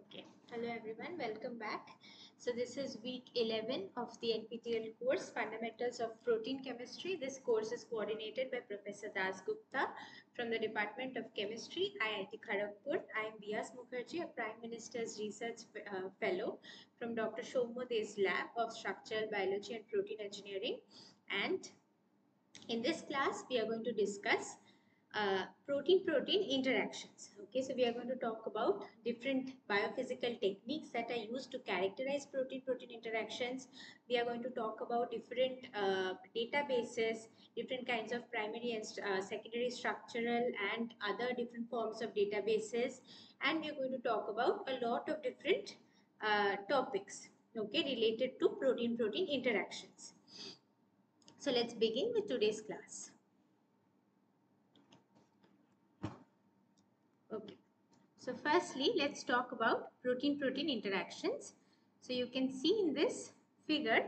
Okay, hello everyone, welcome back. So this is week 11 of the NPTEL course, Fundamentals of Protein Chemistry. This course is coordinated by Professor Das Gupta from the Department of Chemistry, IIT Kharagpur. I am Beas Mukherjee, a Prime Minister's Research Fellow from Dr. Shomode's Lab of Structural Biology and Protein Engineering. And in this class, we are going to discuss protein-protein interactions. Okay, so we are going to talk about different biophysical techniques that are used to characterize protein-protein interactions. We are going to talk about different databases, different kinds of primary and secondary structural and other different forms of databases, and we are going to talk about a lot of different topics, okay, related to protein-protein interactions. So let's begin with today's class. Okay, so firstly, let's talk about protein-protein interactions. So you can see in this figure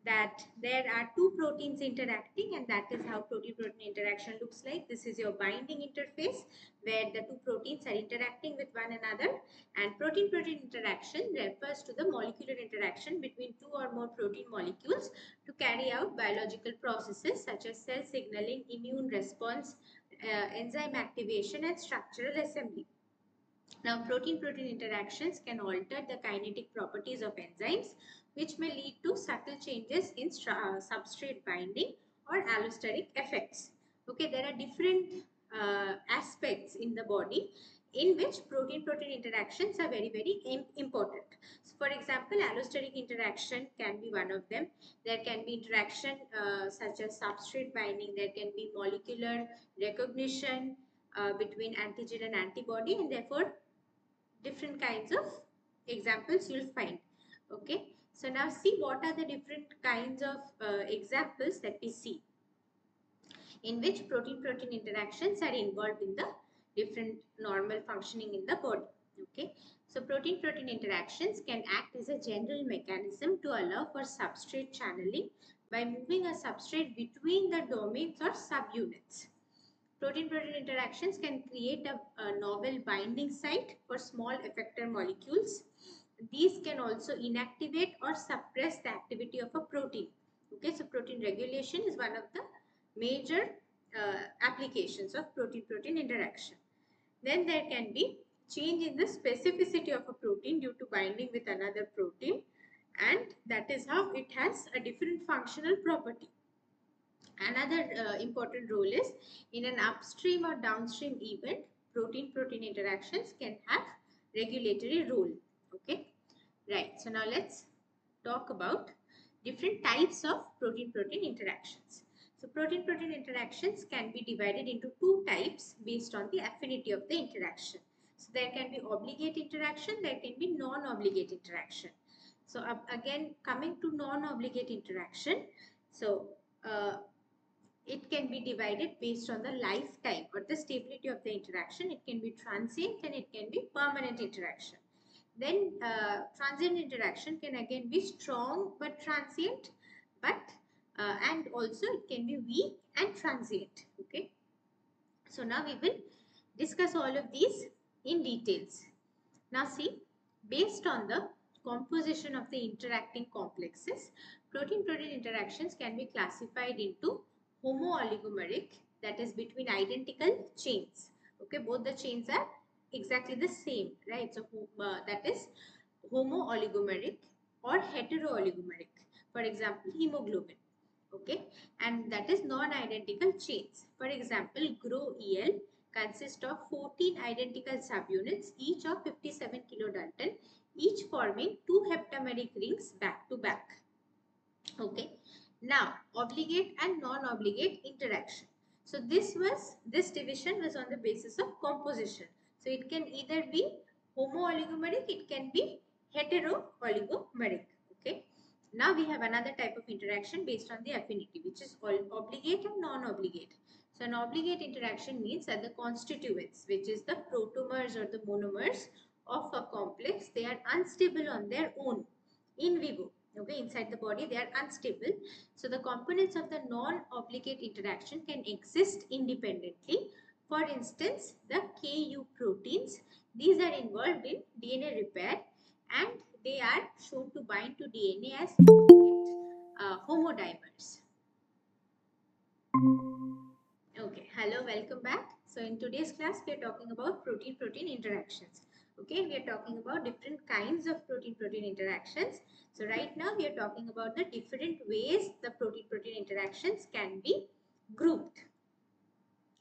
that there are two proteins interacting, and that is how protein-protein interaction looks like. This is your binding interface where the two proteins are interacting with one another, and protein-protein interaction refers to the molecular interaction between two or more protein molecules to carry out biological processes such as cell signaling, immune response, enzyme activation and structural assembly. Now, protein-protein interactions can alter the kinetic properties of enzymes, which may lead to subtle changes in substrate binding or allosteric effects. Okay, there are different aspects in the body in which protein-protein interactions are very, very important. So, for example, allosteric interaction can be one of them. There can be interaction such as substrate binding. There can be molecular recognition between antigen and antibody, and therefore different kinds of examples you'll find. Okay, so now see what are the different kinds of examples that we see in which protein-protein interactions are involved in the different normal functioning in the body. Okay, so protein-protein interactions can act as a general mechanism to allow for substrate channeling by moving a substrate between the domains or subunits. Protein-protein interactions can create a novel binding site for small effector molecules. These can also inactivate or suppress the activity of a protein. Okay, so protein regulation is one of the major applications of protein-protein interaction. Then there can be change in the specificity of a protein due to binding with another protein, and that is how it has a different functional property. Another important role is in an upstream or downstream event, protein-protein interactions can have regulatory role. Okay, right. So now let's talk about different types of protein-protein interactions. So protein-protein interactions can be divided into two types based on the affinity of the interaction. So there can be obligate interaction, there can be non-obligate interaction. So again, coming to non-obligate interaction, so it can be divided based on the lifetime or the stability of the interaction. It can be transient and it can be permanent interaction. Then transient interaction can again be strong but transient, but and also it can be weak and transient. Okay, so now we will discuss all of these in details. Now see, based on the composition of the interacting complexes, protein-protein interactions can be classified into homo-oligomeric, that is between identical chains. Okay, both the chains are exactly the same, right? So that is homo-oligomeric or hetero-oligomeric. For example, hemoglobin. Okay, and that is non-identical chains. For example, GroEL consists of 14 identical subunits, each of 57 kilodalton, each forming two heptameric rings back to back. Okay, now obligate and non-obligate interaction. So this division was on the basis of composition. So it can either be homo-oligomeric, it can be hetero-oligomeric. Okay, now we have another type of interaction based on the affinity, which is called obligate and non-obligate. So an obligate interaction means that the constituents, which is the protomers or the monomers of a complex, they are unstable on their own in vivo. Okay, inside the body they are unstable. So the components of the non-obligate interaction can exist independently. For instance, the Ku proteins, these are involved in DNA repair and they are shown to bind to DNA as homodimers. Okay, hello, welcome back. So in today's class, we are talking about protein-protein interactions. Okay, we are talking about different kinds of protein-protein interactions. So right now, we are talking about the different ways the protein-protein interactions can be grouped.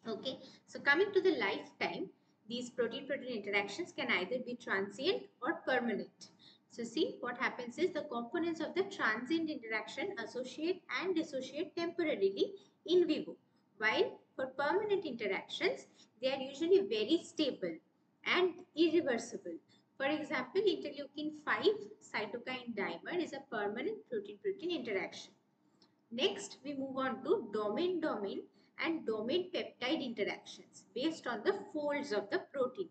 Okay, so coming to the lifetime, these protein-protein interactions can either be transient or permanent. So see, what happens is the components of the transient interaction associate and dissociate temporarily in vivo, while for permanent interactions, they are usually very stable and irreversible. For example, interleukin-5 cytokine dimer is a permanent protein-protein interaction. Next, we move on to domain-domain and domain peptide interactions based on the folds of the protein.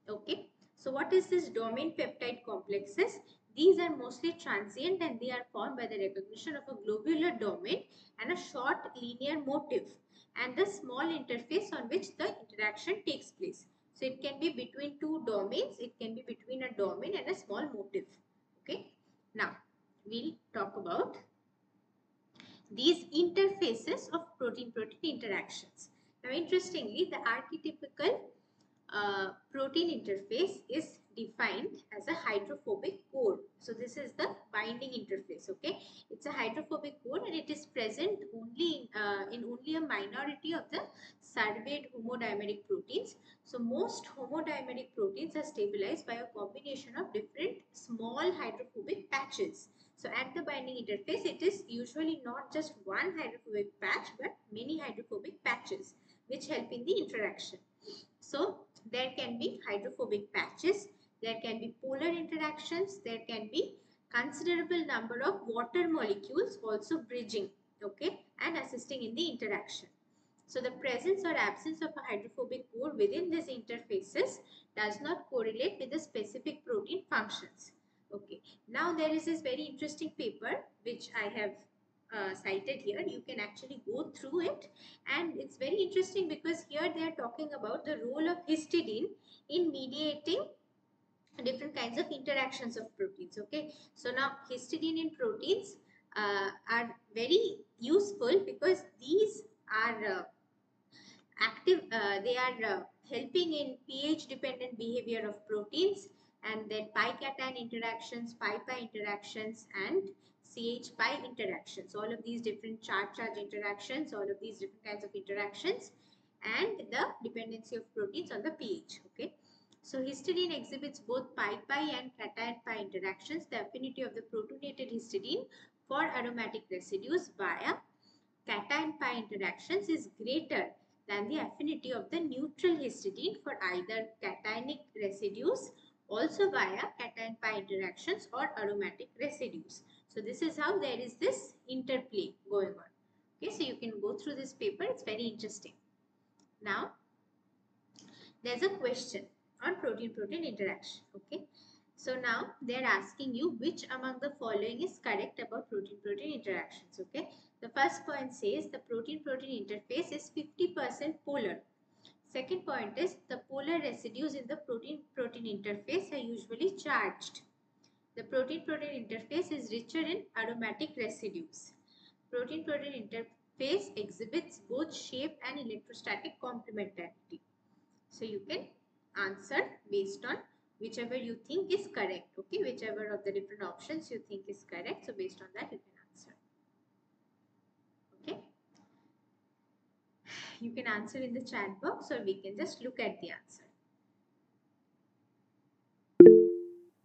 Okay, so what is this domain peptide complexes? These are mostly transient and they are formed by the recognition of a globular domain and a short linear motif and the small interface on which the interaction takes place. So it can be between two domains, it can be between a domain and a small motif. Okay, now we'll talk about these interfaces of protein-protein interactions. Now interestingly, the archetypical protein interface is defined as a hydrophobic core. So this is the binding interface. Okay, it's a hydrophobic core and it is present only in only a minority of the surveyed homodimeric proteins. So most homodimeric proteins are stabilized by a combination of different small hydrophobic patches. So at the binding interface, it is usually not just one hydrophobic patch but many hydrophobic patches which help in the interaction. So there can be hydrophobic patches, there can be polar interactions, there can be considerable number of water molecules also bridging, okay, and assisting in the interaction. So the presence or absence of a hydrophobic core within these interfaces does not correlate with the specific protein functions. Okay. Now there is this very interesting paper which I have cited here. You can actually go through it, and it's very interesting because here they are talking about the role of histidine in mediating different kinds of interactions of proteins. Okay, so now histidine in proteins are very useful because these are they are helping in pH dependent behavior of proteins, and then pi cation interactions, pi interactions, and CH pi interactions. All of these different charge interactions, all of these different kinds of interactions, and the dependency of proteins on the pH. Okay. So histidine exhibits both pi and cation pi interactions. The affinity of the protonated histidine for aromatic residues via cation pi interactions is greater than the affinity of the neutral histidine for either cationic residues, also via cation pi interactions, or aromatic residues. So this is how there is this interplay going on. Okay, so you can go through this paper. It's very interesting. Now, there's a question on protein-protein interaction. Okay, so now they're asking you which among the following is correct about protein-protein interactions. Okay, the first point says the protein-protein interface is 50% polar. Second point is the polar residues in the protein-protein interface are usually charged. The protein-protein interface is richer in aromatic residues. Protein-protein interface exhibits both shape and electrostatic complementarity. So you can answer based on whichever you think is correct. Okay, whichever of the different options you think is correct. So based on that you can answer. Okay, you can answer in the chat box, or we can just look at the answer.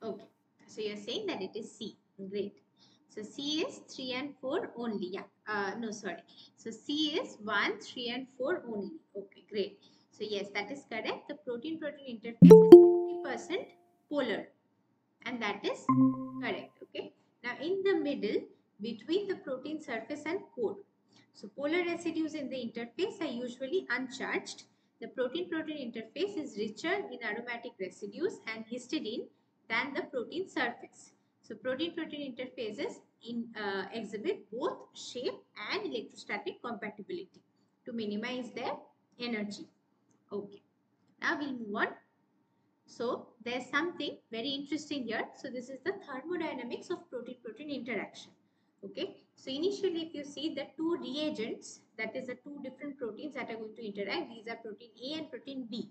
Okay, so you're saying that it is C. Great. So C is 3 and 4 only. Yeah. No, sorry. So C is 1, 3 and 4 only. Okay, great. So yes, that is correct. The protein-protein interface is 50% polar, and that is correct. Okay. Now in the middle, between the protein surface and core, so polar residues in the interface are usually uncharged. The protein-protein interface is richer in aromatic residues and histidine than the protein surface. So protein-protein interfaces exhibit both shape and electrostatic compatibility to minimize their energy. Okay. Now we'll move on. So there's something very interesting here. So this is the thermodynamics of protein-protein interaction. Okay. So initially, if you see the two reagents, that is the two different proteins that are going to interact, these are protein A and protein B.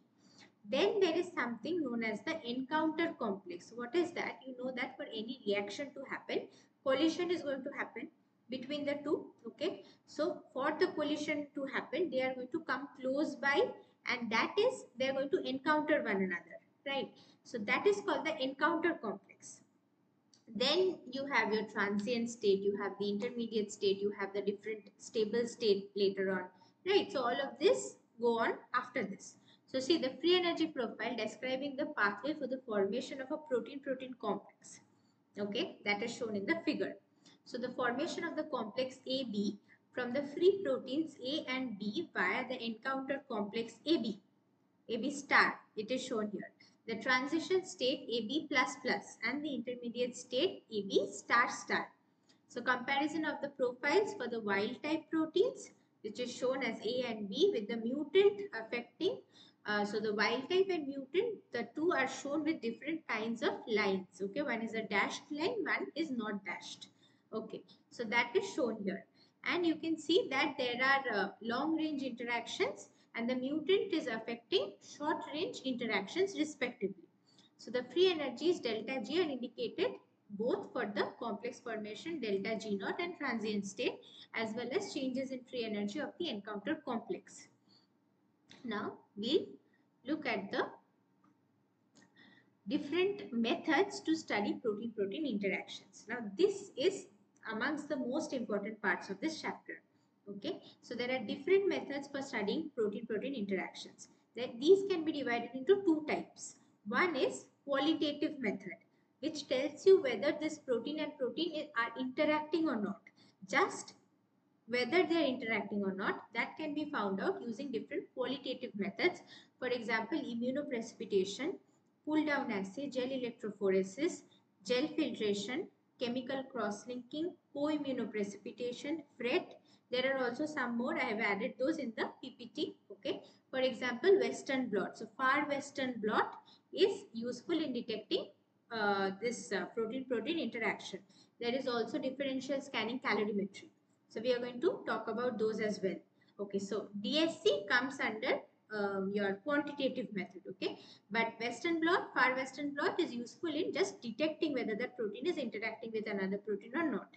Then there is something known as the encounter complex. What is that? You know that for any reaction to happen, collision is going to happen between the two. Okay. So for the collision to happen, they are going to come close by, and that is they are going to encounter one another, right? So that is called the encounter complex. Then you have your transient state, you have the intermediate state, you have the different stable state later on, right? So all of this go on after this. So see the free energy profile describing the pathway for the formation of a protein-protein complex. Okay, that is shown in the figure. So the formation of the complex AB from the free proteins A and B via the encounter complex AB star, it is shown here. The transition state AB++ and the intermediate state AB star star. So comparison of the profiles for the wild type proteins, which is shown as A and B, with the mutant affecting. So the wild type and mutant, the two are shown with different kinds of lines. Okay, one is a dashed line, one is not dashed. Okay, so that is shown here. And you can see that there are long range interactions and the mutant is affecting short range interactions respectively. So the free energies delta G are indicated both for the complex formation delta G naught and transient state, as well as changes in free energy of the encountered complex. Now we'll look at the different methods to study protein-protein interactions. Now this is amongst the most important parts of this chapter. Okay, so there are different methods for studying protein-protein interactions. These can be divided into two types. One is qualitative method, which tells you whether this protein and protein are interacting or not. Just whether they are interacting or not, that can be found out using different qualitative methods. For example, immunoprecipitation, pull down assay, gel electrophoresis, gel filtration, chemical cross-linking, co-immunoprecipitation, FRET. There are also some more. I have added those in the PPT. Okay. For example, Western blot. So far Western blot is useful in detecting this protein-protein interaction. There is also differential scanning calorimetry. So we are going to talk about those as well. Okay, so DSC comes under your quantitative method. Okay, but Western blot, far Western blot is useful in just detecting whether that protein is interacting with another protein or not.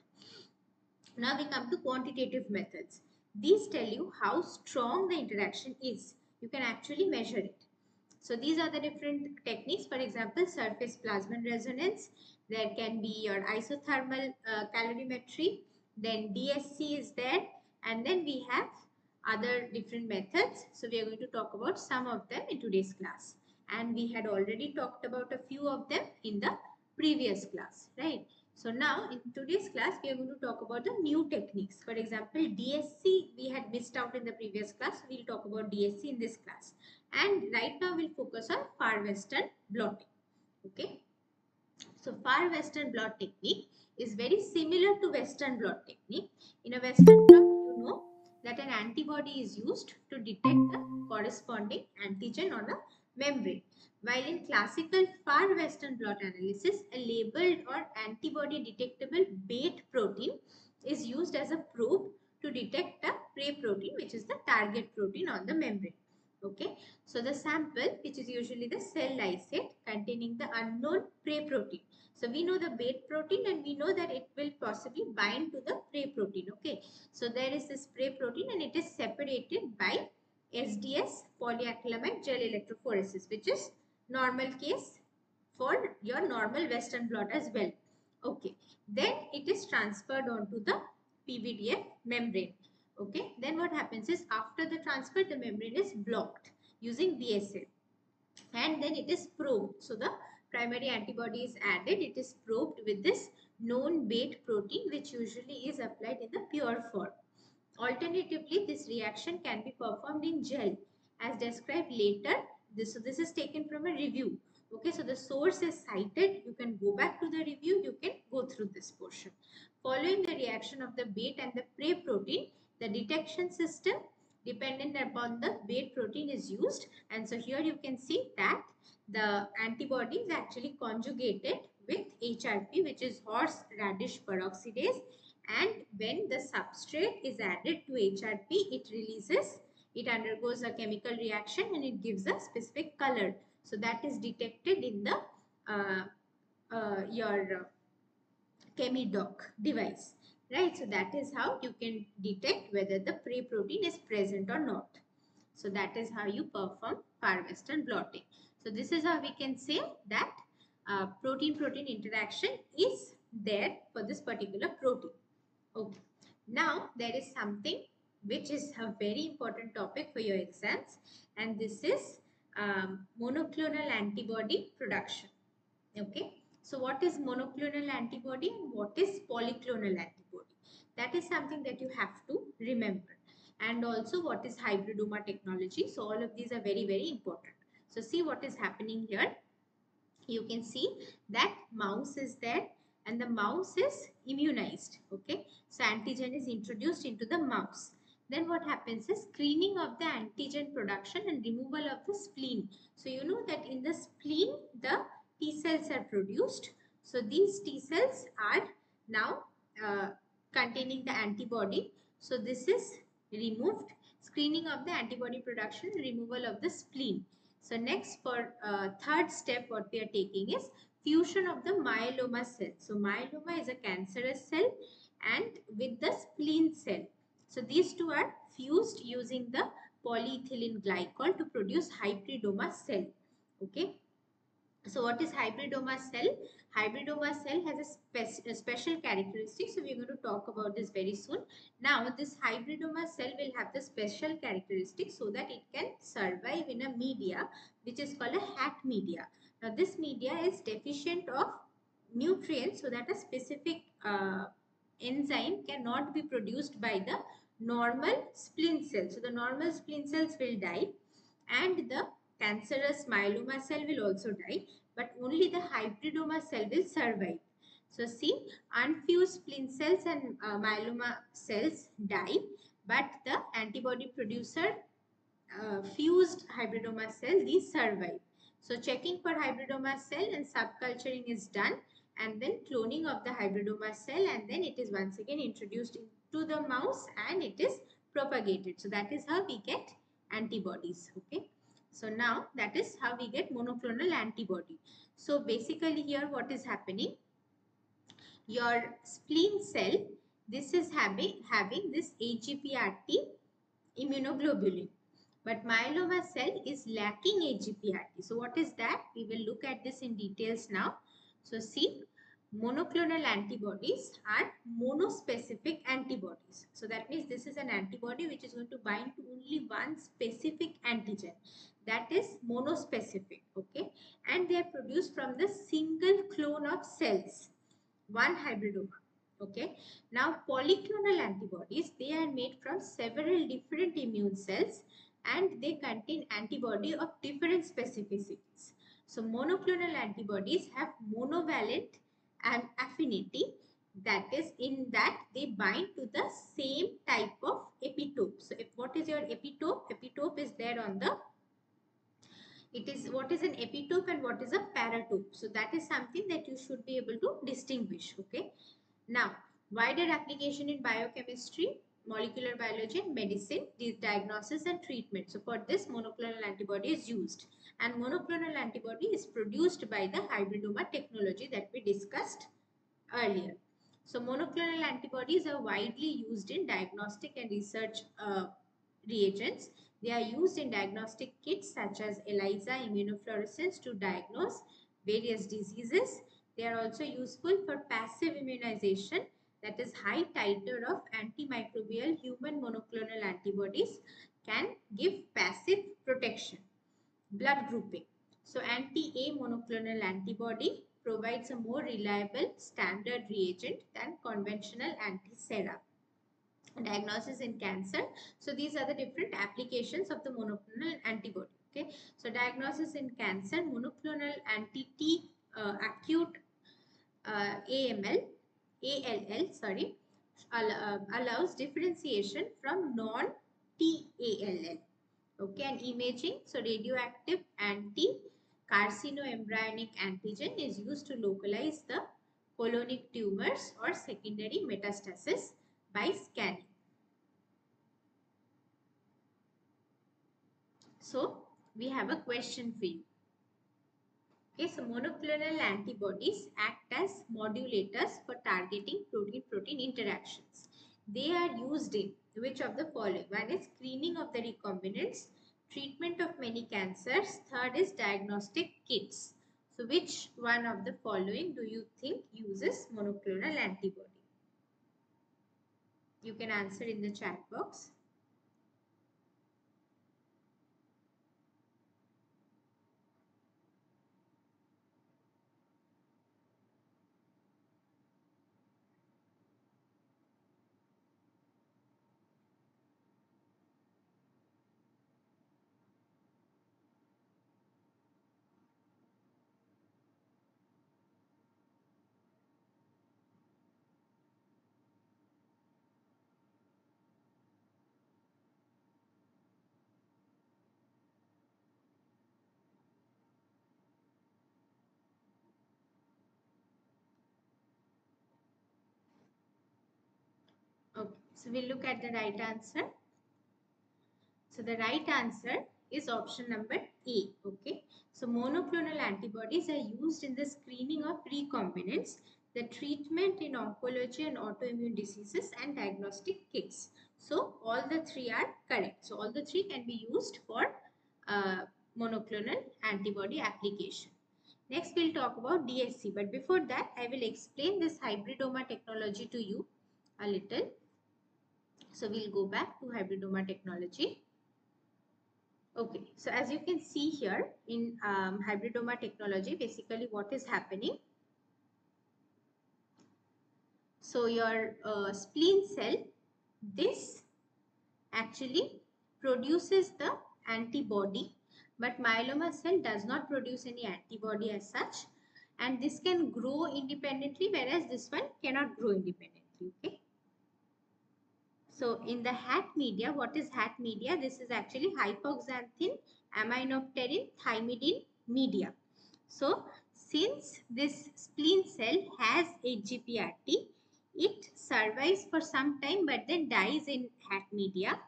Now we come to quantitative methods. These tell you how strong the interaction is. You can actually measure it. So these are the different techniques. For example, surface plasmon resonance. There can be your isothermal calorimetry. Then DSC is there. And then we have other different methods. So we are going to talk about some of them in today's class. And we had already talked about a few of them in the previous class, right? So now in today's class, we are going to talk about the new techniques. For example, DSC we had missed out in the previous class. We'll talk about DSC in this class. And right now we'll focus on far western blotting. Okay. So far western blot technique is very similar to western blot technique. In a western blot, you know that an antibody is used to detect the corresponding antigen on a membrane. While in classical far western blot analysis, a labeled or antibody detectable bait protein is used as a probe to detect the prey protein, which is the target protein on the membrane. Okay, so the sample, which is usually the cell lysate containing the unknown prey protein. So we know the bait protein and we know that it will possibly bind to the prey protein. Okay, so there is this prey protein and it is separated by SDS, polyacrylamide gel electrophoresis, which is normal case for your normal western blot as well. Okay, then it is transferred onto the PVDF membrane. Okay, then what happens is after the transfer, the membrane is blocked using BSL and then it is probed. So the primary antibody is added, it is probed with this known bait protein, which usually is applied in the pure form. Alternatively, this reaction can be performed in gel as described later. So this is taken from a review. Okay, so the source is cited. You can go back to the review. You can go through this portion. Following the reaction of the bait and the prey protein, the detection system dependent upon the bait protein is used. And so here you can see that the antibody is actually conjugated with HRP, which is horseradish peroxidase. And when the substrate is added to HRP, it undergoes a chemical reaction and it gives a specific color. So that is detected in the your ChemiDoc device, right? So that is how you can detect whether the prey protein is present or not. So that is how you perform far western blotting. So this is how we can say that protein-protein interaction is there for this particular protein. Okay. Now there is something which is a very important topic for your exams, and this is monoclonal antibody production. Okay. So what is monoclonal antibody and what is polyclonal antibody? That is something that you have to remember. And also what is hybridoma technology. So all of these are very, very important. So see what is happening here. You can see that mouse is there and the mouse is immunized. Okay, so antigen is introduced into the mouse. Then what happens is screening of the antigen production and removal of the spleen. So you know that in the spleen the T cells are produced. So these T cells are now containing the antibody. So this is removed. Screening of the antibody production, removal of the spleen. So next, for third step, what we are taking is fusion of the myeloma cell. So myeloma is a cancerous cell and with the spleen cell. So these two are fused using the polyethylene glycol to produce hybridoma cell. Okay. So what is hybridoma cell? Hybridoma cell has a special characteristic. So we're going to talk about this very soon. Now this hybridoma cell will have the special characteristic so that it can survive in a media which is called a hat media. Now this media is deficient of nutrients so that a specific enzyme cannot be produced by the normal spleen cells. So the normal spleen cells will die and the cancerous myeloma cell will also die, but only the hybridoma cell will survive. So see, unfused spleen cells and myeloma cells die, but the antibody producer fused hybridoma cell, these survive. So checking for hybridoma cell and subculturing is done, and then cloning of the hybridoma cell, and then it is once again introduced into the mouse and it is propagated. So that is how we get antibodies. Okay. So now that is how we get monoclonal antibody. So basically here what is happening? Your spleen cell, this is having this AGPRT immunoglobulin. But myeloma cell is lacking AGPRT. So what is that? We will look at this in details now. So see, monoclonal antibodies are monospecific antibodies. So that means this is an antibody which is going to bind to only one specific antigen. That is monospecific. Okay. And they are produced from the single clone of cells, one hybridoma. Okay. Now polyclonal antibodies, they are made from several different immune cells and they contain antibody of different specificities. So monoclonal antibodies have monovalent and affinity, that is in that they bind to the same type of epitope. So if what is your epitope? Epitope is there on the, it is what is an epitope and what is a paratope. So that is something that you should be able to distinguish. Okay. Now, wider application in biochemistry, molecular biology and medicine, diagnosis and treatment. So for this, monoclonal antibody is used. And monoclonal antibody is produced by the hybridoma technology that we discussed earlier. So monoclonal antibodies are widely used in diagnostic and research reagents. They are used in diagnostic kits such as ELISA immunofluorescence to diagnose various diseases. They are also useful for passive immunization, that is high titer of antimicrobial human monoclonal antibodies can give passive protection. Blood grouping. So anti-A monoclonal antibody provides a more reliable standard reagent than conventional anti-sera. Diagnosis in cancer. So these are the different applications of the monoclonal antibody. Okay. So diagnosis in cancer, monoclonal anti-T acute AML, ALL, sorry, allows differentiation from non-TALL. Okay, and imaging. So radioactive anti-carcinoembryonic antigen is used to localize the colonic tumors or secondary metastasis by scanning. So we have a question for you. Okay, so monoclonal antibodies act as modulators for targeting protein-protein interactions. They are used in which of the following? One is screening of the recombinants, treatment of many cancers, third is diagnostic kits. So which one of the following do you think uses monoclonal antibody? You can answer in the chat box. Okay, so we'll look at the right answer. So the right answer is option number A. Okay. So monoclonal antibodies are used in the screening of recombinants, the treatment in oncology and autoimmune diseases, and diagnostic kits. So all the three are correct. So all the three can be used for uh, monoclonal antibody application. Next, we'll talk about DSC. But before that, I will explain this hybridoma technology to you a little. So we'll go back to hybridoma technology. Okay, so as you can see here in hybridoma technology, basically what is happening. So your spleen cell, this actually produces the antibody, but myeloma cell does not produce any antibody as such, and this can grow independently, whereas this one cannot grow independently. Okay. So in the hat media, what is hat media? This is actually hypoxanthine aminopterin thymidine media. So since this spleen cell has HGPRT, it survives for some time but then dies in hat media.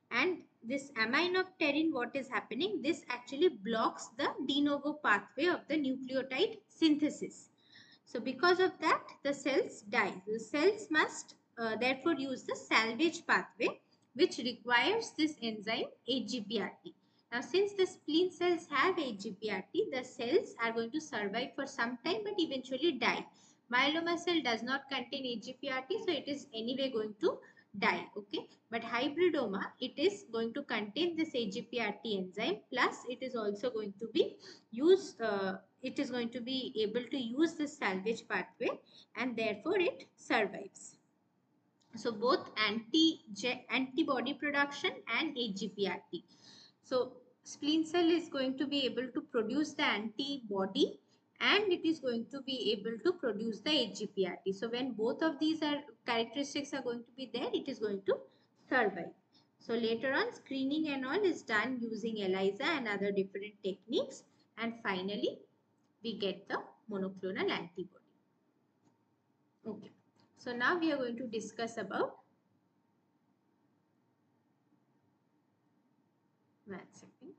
And this aminopterin, what is happening? This actually blocks the de novo pathway of the nucleotide synthesis. So because of that, the cells die. The cells must therefore use the salvage pathway, which requires this enzyme HGPRT. Now, since the spleen cells have HGPRT, the cells are going to survive for some time but eventually die. Myeloma cell does not contain HGPRT, so it is anyway going to die. Okay, but hybridoma, it is going to contain this HGPRT enzyme, plus it is also going to be used. It is going to be able to use the salvage pathway, and therefore it survives. So both antibody production and HGPRT. So spleen cell is going to be able to produce the antibody, and it is going to be able to produce the HGPRT. So when both of these characteristics are going to be there, it is going to survive. So later on, screening and all is done using ELISA and other different techniques, and finally we get the monoclonal antibody. Okay. So now we are going to discuss about, one second.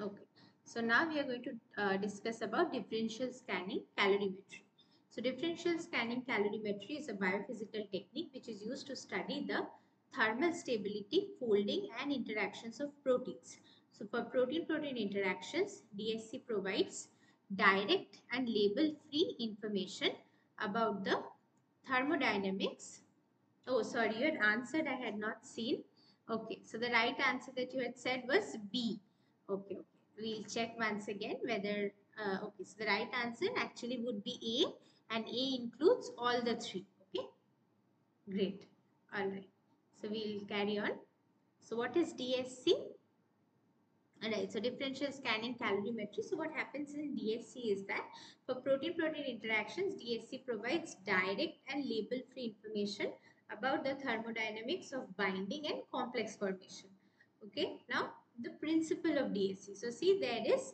Okay. So now we are going to discuss about differential scanning calorimetry. So differential scanning calorimetry is a biophysical technique which is used to study the thermal stability, folding and interactions of proteins. So for protein-protein interactions, DSC provides direct and label-free information about the thermodynamics. Oh, sorry, you had answered, I had not seen. Okay, so the right answer that you had said was B. Okay, okay. We'll check once again whether, okay, so the right answer actually would be A, and A includes all the three. Okay, great. All right. So we'll carry on. So what is DSC? Alright, so differential scanning calorimetry. So what happens in DSC is that for protein-protein interactions, DSC provides direct and label-free information about the thermodynamics of binding and complex formation. Okay, now the principle of DSC. So see, there is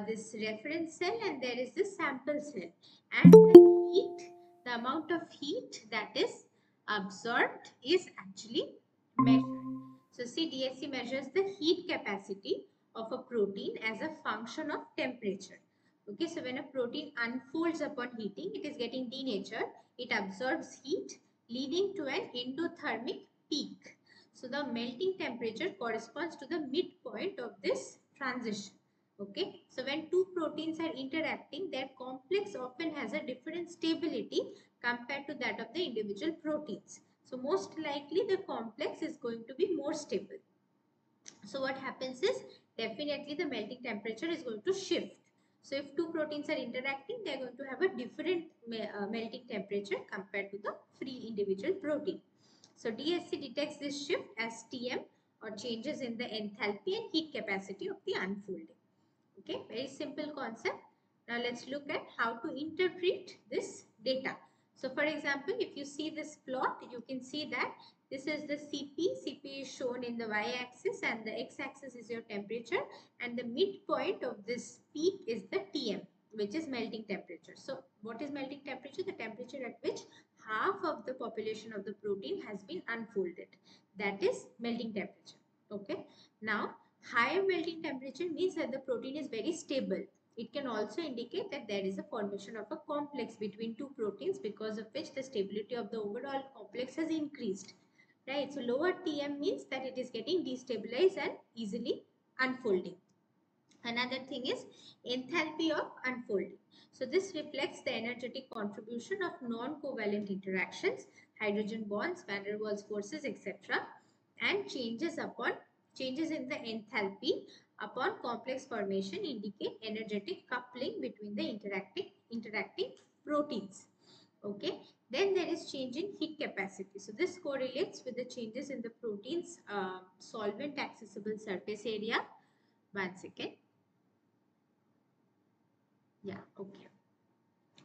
this reference cell and there is this sample cell, and the heat, the amount of heat that is absorbed is actually measured. So see, DSC measures the heat capacity of a protein as a function of temperature. Okay, so when a protein unfolds upon heating, it is getting denatured. It absorbs heat, leading to an endothermic peak. So the melting temperature corresponds to the midpoint of this transition. Okay, so when two proteins are interacting, their complex often has a different stability compared to that of the individual proteins. So most likely the complex is going to be more stable. So what happens is, definitely the melting temperature is going to shift. So if two proteins are interacting, they are going to have a different melting temperature compared to the free individual protein. So DSC detects this shift as TM, or changes in the enthalpy and heat capacity of the unfolding. Okay, very simple concept. Now let's look at how to interpret this data. So for example, if you see this plot, you can see that this is the CP. CP is shown in the y-axis and the x-axis is your temperature, and the midpoint of this peak is the TM, which is melting temperature. So what is melting temperature? The temperature at which half of the population of the protein has been unfolded. that is melting temperature. Okay. Now, higher melting temperature means that the protein is very stable. It can also indicate that there is a formation of a complex between two proteins, because of which the stability of the overall complex has increased. Right. So, lower Tm means that it is getting destabilized and easily unfolding. Another thing is enthalpy of unfolding. So this reflects the energetic contribution of non-covalent interactions, hydrogen bonds, van der Waals forces, etc., and changes in the enthalpy upon complex formation indicate energetic coupling between the interacting proteins. Okay. Then there is change in heat capacity. So this correlates with the changes in the protein's solvent accessible surface area. One second. Yeah, okay.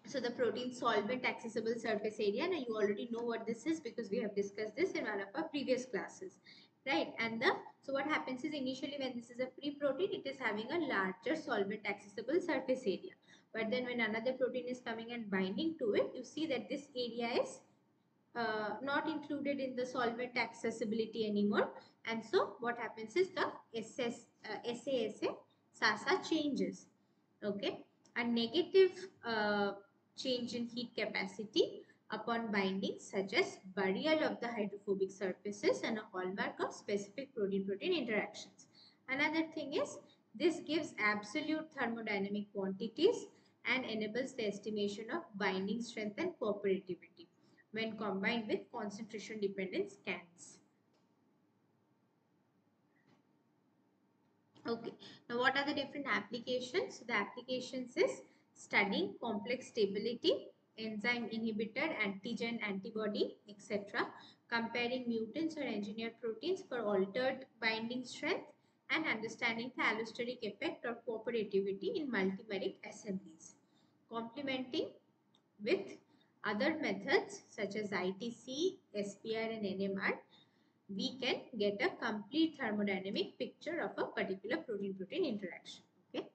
So the protein solvent accessible surface area. Now you already know what this is because we have discussed this in one of our previous classes, right? And so what happens is initially when this is a free protein, it is having a larger solvent accessible surface area. But then when another protein is coming and binding to it, you see that this area is not included in the solvent accessibility anymore. And so what happens is the SASA changes. Okay. A negative change in heat capacity upon binding suggests burial of the hydrophobic surfaces and a hallmark of specific protein-protein interactions. Another thing is this gives absolute thermodynamic quantities and enables the estimation of binding strength and cooperativity when combined with concentration dependent scans. Okay, now what are the different applications? The applications is studying complex stability, enzyme inhibitor, antigen, antibody, etc. Comparing mutants or engineered proteins for altered binding strength and understanding the allosteric effect or cooperativity in multimeric assemblies. Complementing with other methods such as ITC, SPR and NMR, we can get a complete thermodynamic picture of a particular protein-protein interaction. Okay.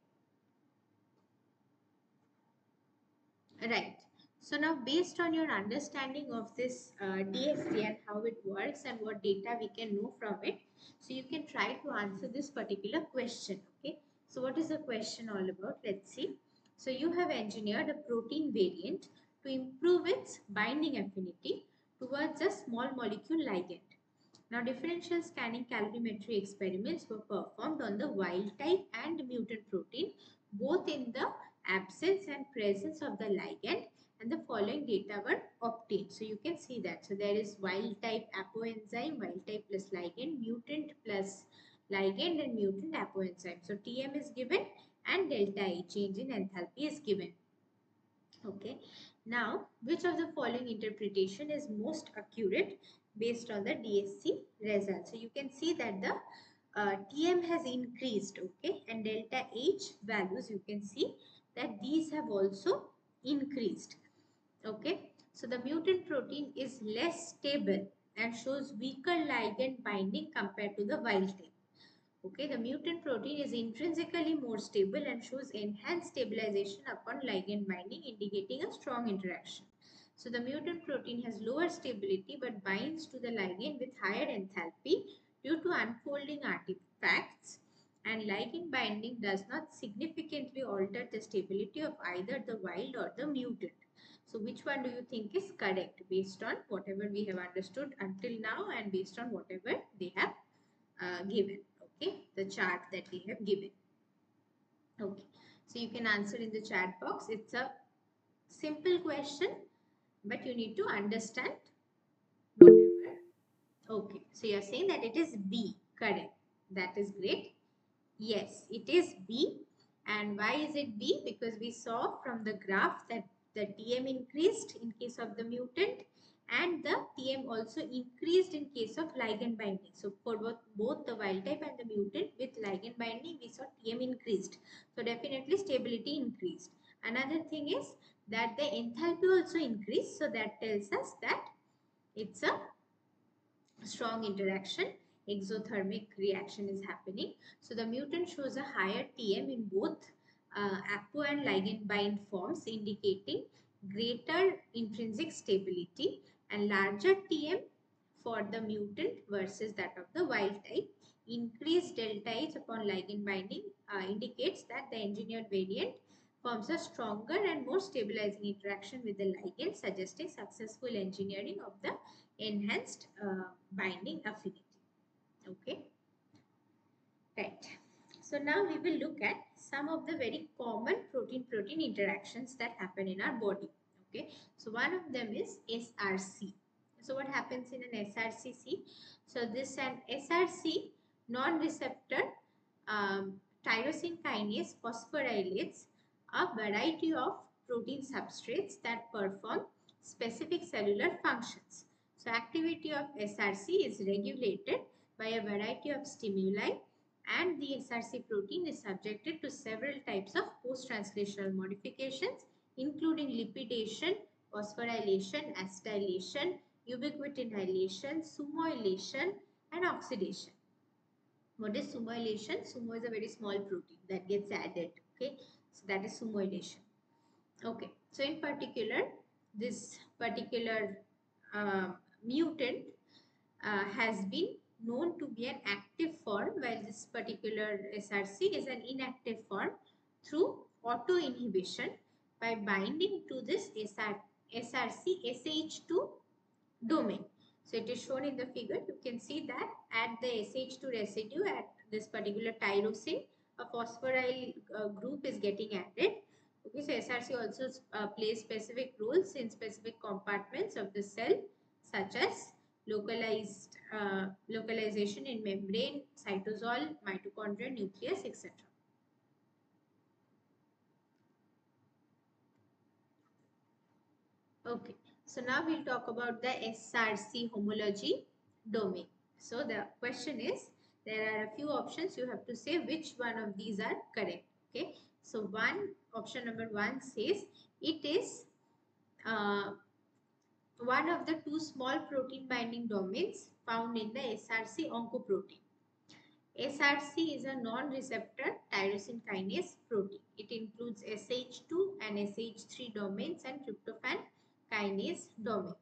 Right. So now based on your understanding of this DFT and how it works and what data we can know from it, so you can try to answer this particular question. Okay. So what is the question all about? Let's see. So you have engineered a protein variant to improve its binding affinity towards a small molecule ligand. Now, differential scanning calorimetry experiments were performed on the wild type and mutant protein, both in the absence and presence of the ligand, and the following data were obtained. So, you can see that. So, there is wild type apoenzyme, wild type plus ligand, mutant plus ligand, and mutant apoenzyme. So, Tm is given and delta E, change in enthalpy, is given. Okay. Now, which of the following interpretation is most accurate based on the DSC result? So, you can see that the Tm has increased, okay, and delta H values, you can see that these have also increased, okay. So, the mutant protein is less stable and shows weaker ligand binding compared to the wild type. Okay, the mutant protein is intrinsically more stable and shows enhanced stabilization upon ligand binding, indicating a strong interaction. So the mutant protein has lower stability but binds to the ligand with higher enthalpy due to unfolding artifacts, and ligand binding does not significantly alter the stability of either the wild or the mutant. So which one do you think is correct based on whatever we have understood until now and based on whatever they have given? Okay, the chart that we have given. Okay, so you can answer in the chat box. It's a simple question, but you need to understand whatever. Okay, so you are saying that it is B, correct. That is great. Yes, it is B. And why is it B? Because we saw from the graph that the Tm increased in case of the mutant and the Tm also increased in case of ligand binding. So for both the wild type and the mutant with ligand binding, we saw Tm increased. So definitely stability increased. Another thing is that the enthalpy also increased. So that tells us that it's a strong interaction, exothermic reaction is happening. So the mutant shows a higher Tm in both apo and ligand bind forms, indicating greater intrinsic stability, and larger Tm for the mutant versus that of the wild type. Increased delta H upon ligand binding indicates that the engineered variant forms a stronger and more stabilizing interaction with the ligand, suggesting successful engineering of the enhanced binding affinity. Okay, right. So now we will look at some of the very common protein-protein interactions that happen in our body. Okay, so one of them is SRC. So what happens in an SRCC? So this an SRC non-receptor tyrosine kinase phosphorylates a variety of protein substrates that perform specific cellular functions. So activity of SRC is regulated by a variety of stimuli, and the SRC protein is subjected to several types of post-translational modifications, including lipidation, phosphorylation, acetylation, ubiquitinylation, sumoylation, and oxidation. What is sumoylation? Sumo is a very small protein that gets added. Okay, so that is sumoylation. Okay, so in particular, this particular mutant has been known to be an active form, while this particular SRC is an inactive form through autoinhibition by binding to this SRC SH2 domain. So it is shown in the figure. You can see that at the SH2 residue at this particular tyrosine, a phosphoryl group is getting added. Okay, so SRC also plays specific roles in specific compartments of the cell, such as localization in membrane, cytosol, mitochondria, nucleus, etc. Okay, so now we'll talk about the SRC homology domain. So the question is, there are a few options. You have to say which one of these are correct. Okay, so option number 1 says it is one of the two small protein binding domains found in the SRC oncoprotein. SRC is a non-receptor tyrosine kinase protein. It includes SH2 and SH3 domains and tryptophan kinase domain.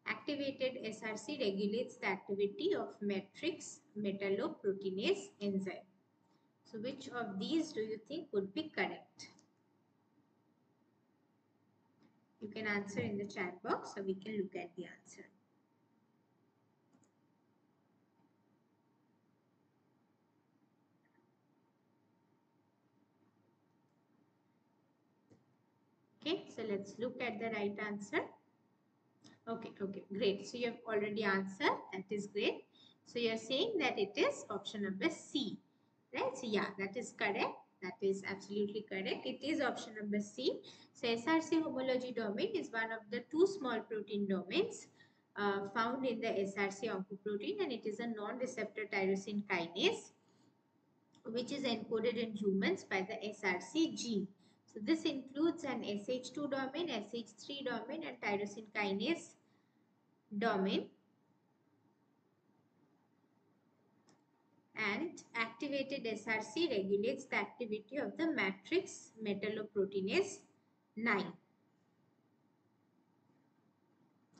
Activated SRC regulates the activity of matrix metalloproteinase enzyme. So which of these do you think would be correct? You can answer in the chat box so we can look at the answer. Okay, so let's look at the right answer. Okay, great. So you have already answered. That is great. So you are saying that it is option number C, right? So yeah, that is correct. That is absolutely correct. It is option number C. So SRC homology domain is one of the two small protein domains found in the SRC oncoprotein, and it is a non-receptor tyrosine kinase which is encoded in humans by the SRC gene. So this includes an SH2 domain, SH3 domain, and tyrosine kinase domain. And activated SRC regulates the activity of the matrix metalloproteinase 9.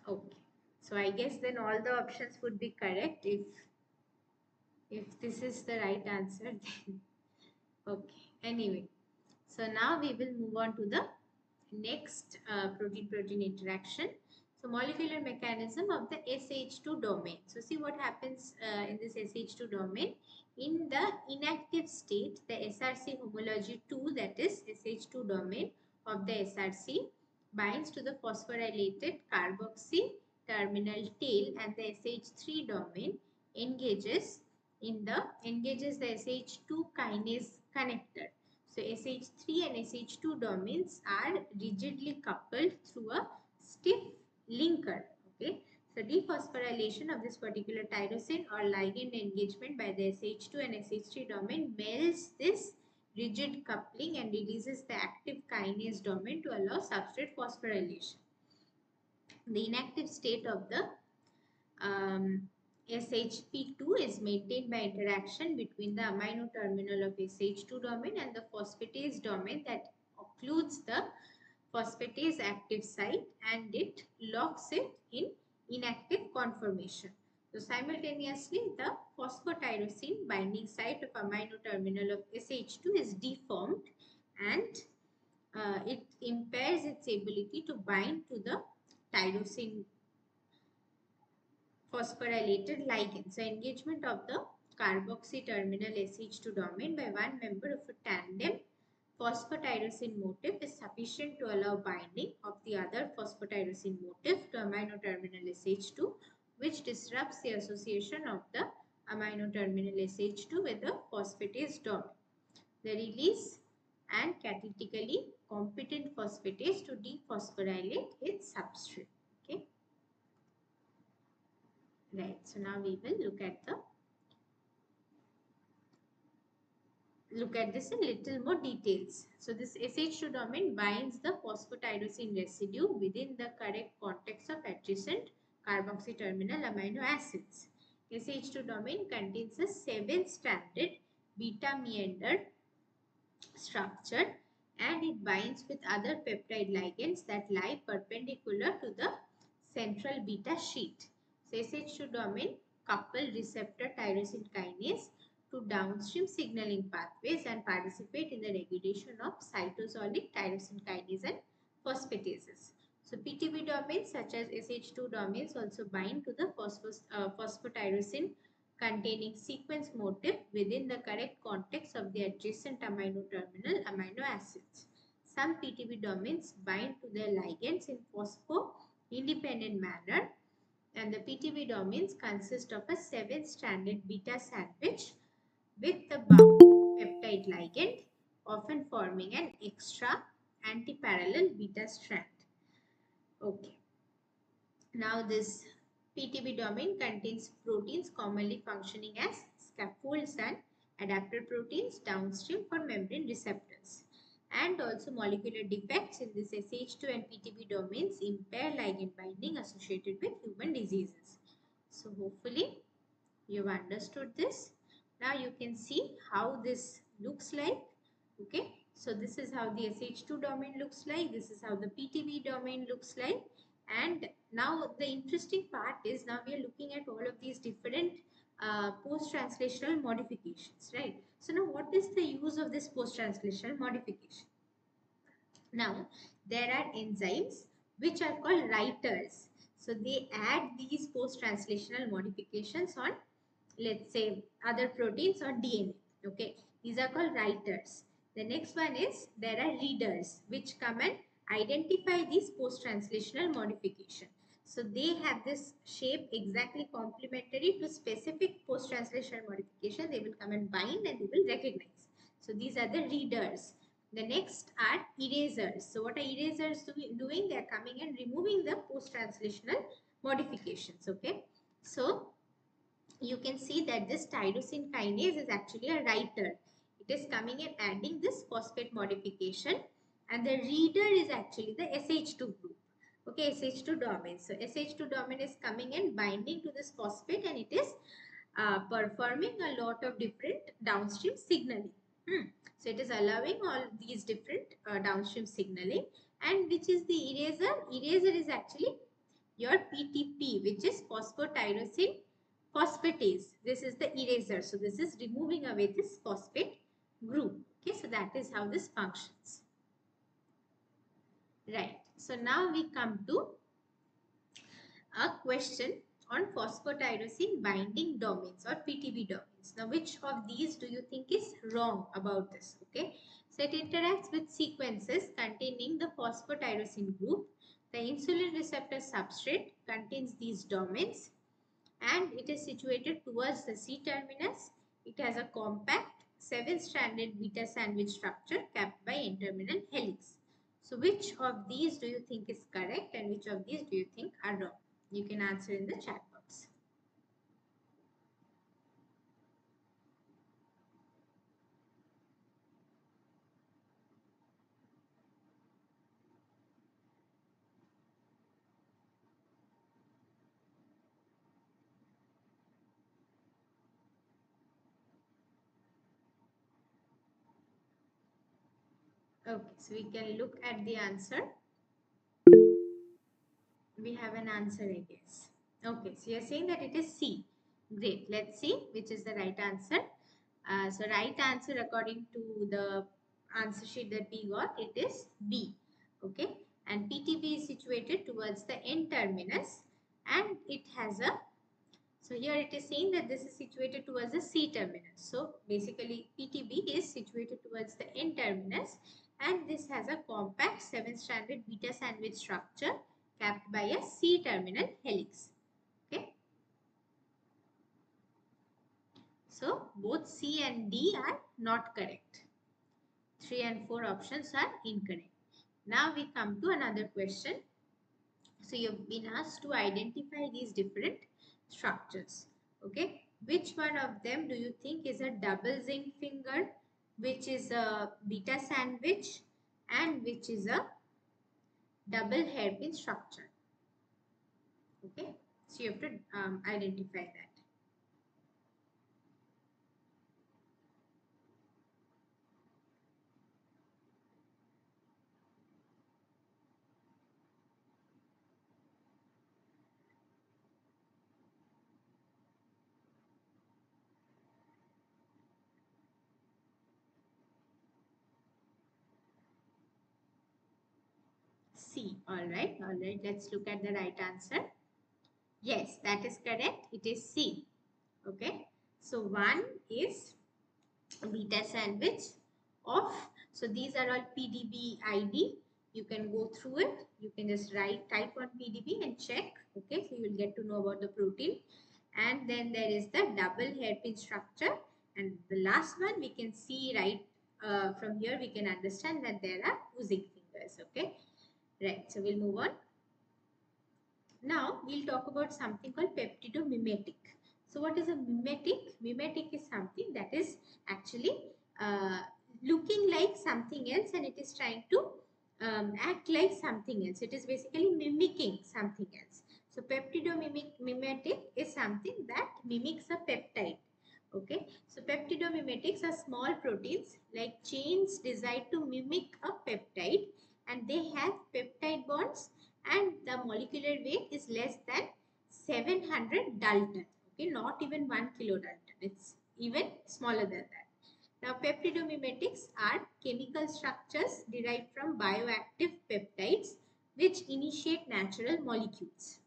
Okay, so I guess then all the options would be correct if this is the right answer. Then okay, anyway, so now we will move on to the next protein-protein interaction. So molecular mechanism of the SH2 domain. So see what happens in this SH2 domain. In the inactive state, the SRC homology 2, that is SH2 domain of the SRC, binds to the phosphorylated carboxy terminal tail, and the SH3 domain engages the SH2 kinase connector. So SH3 and SH2 domains are rigidly coupled through a stiff linker. Okay, so dephosphorylation of this particular tyrosine or ligand engagement by the SH2 and SH3 domain melts this rigid coupling and releases the active kinase domain to allow substrate phosphorylation. The inactive state of the SHP2 is maintained by interaction between the amino terminal of SH2 domain and the phosphatase domain that occludes the phosphatase active site, and it locks it in inactive conformation. So simultaneously, the phosphotyrosine binding site of amino terminal of SH2 is deformed, and it impairs its ability to bind to the tyrosine phosphorylated ligand. So engagement of the carboxy terminal SH2 domain by one member of a tandem phosphotyrosine motif is sufficient to allow binding of the other phosphotyrosine motif to amino terminal SH2, which disrupts the association of the amino terminal SH2 with the phosphatase domain. The release and catalytically competent phosphatase to dephosphorylate its substrate. Okay. Right. So now we will look at this in little more details. So this SH2 domain binds the phosphotyrosine residue within the correct context of adjacent carboxy terminal amino acids. SH2 domain contains a 7-stranded beta meander structure, and it binds with other peptide ligands that lie perpendicular to the central beta sheet. So SH2 domain couple receptor tyrosine kinase to downstream signaling pathways and participate in the regulation of cytosolic tyrosine kinase and phosphatases. So PTB domains such as SH2 domains also bind to the phosphotyrosine containing sequence motif within the correct context of the adjacent amino terminal amino acids. Some PTB domains bind to their ligands in phospho-independent manner, and the PTB domains consist of a 7-stranded beta sandwich with the bound peptide ligand, often forming an extra antiparallel beta strand. Okay. Now this PTB domain contains proteins commonly functioning as scaffolds and adapter proteins downstream for membrane receptors. And also molecular defects in this SH2 and PTB domains impair ligand binding associated with human diseases. So hopefully you've understood this. Now you can see how this looks like. Okay, so this is how the SH2 domain looks like. This is how the PTB domain looks like. And now the interesting part is now we are looking at all of these different post-translational modifications, right? So now what is the use of this post-translational modification? Now there are enzymes which are called writers. So they add these post-translational modifications on, let's say, other proteins or DNA. Okay, these are called writers. The next one is there are readers which come and identify these post-translational modification. So they have this shape exactly complementary to specific post-translational modification. They will come and bind and they will recognize. So these are the readers. The next are erasers. So what are erasers doing? They are coming and removing the post-translational modifications. Okay, so you can see that this tyrosine kinase is actually a writer. It is coming and adding this phosphate modification, and the reader is actually the SH2 group. Okay, SH2 domain. So SH2 domain is coming and binding to this phosphate, and it is performing a lot of different downstream signaling. So it is allowing all these different downstream signaling. And which is the eraser? Eraser is actually your PTP, which is phosphotyrosine phosphatase. This is the eraser. So this is removing away this phosphate group. Okay, so that is how this functions. Right. So now we come to a question on phosphotyrosine binding domains or PTB domains. Now, which of these do you think is wrong about this? Okay, so it interacts with sequences containing the phosphotyrosine group. The insulin receptor substrate contains these domains, and it is situated towards the C terminus. It has a compact 7-stranded beta sandwich structure capped by N-terminal helix. So which of these do you think is correct and which of these do you think are wrong? You can answer in the chat box. Okay, so we can look at the answer. We have an answer, I guess. Okay, so you're saying that it is C. Great. Let's see which is the right answer. So right answer according to the answer sheet that we got, it is B. Okay. And PTB is situated towards the N terminus and it has a, so here it is saying that this is situated towards the C terminus. So basically PTB is situated towards the N terminus and this has a compact 7-stranded beta sandwich structure capped by a C terminal helix. Okay. So both C and D are not correct. 3 and 4 options are incorrect. Now we come to another question. So you've been asked to identify these different structures. Okay. Which one of them do you think is a double zinc finger, which is a beta sandwich, and which is a double hairpin structure? Okay. So you have to identify that. C. All right. All right. Let's look at the right answer. Yes, that is correct. It is C. Okay. So one is beta sandwich of, so these are all PDB ID. You can go through it. You can just type on PDB and check. Okay. So you will get to know about the protein. And then there is the double hairpin structure. And the last one we can see right from here we can understand that there are oozing fingers. Okay. Right. So we'll move on. Now we'll talk about something called peptidomimetic. So what is a mimetic? Mimetic is something that is actually uh, looking like something else and it is trying to act like something else. It is basically mimicking something else. So peptidomimetic is something that mimics a peptide. Okay. So peptidomimetics are small proteins like chains designed to mimic a peptide and they have peptide bonds and the molecular weight is less than 700 Dalton. Okay, not even 1 kilodalton. It's even smaller than that. Now, peptidomimetics are chemical structures derived from bioactive peptides which initiate natural molecules.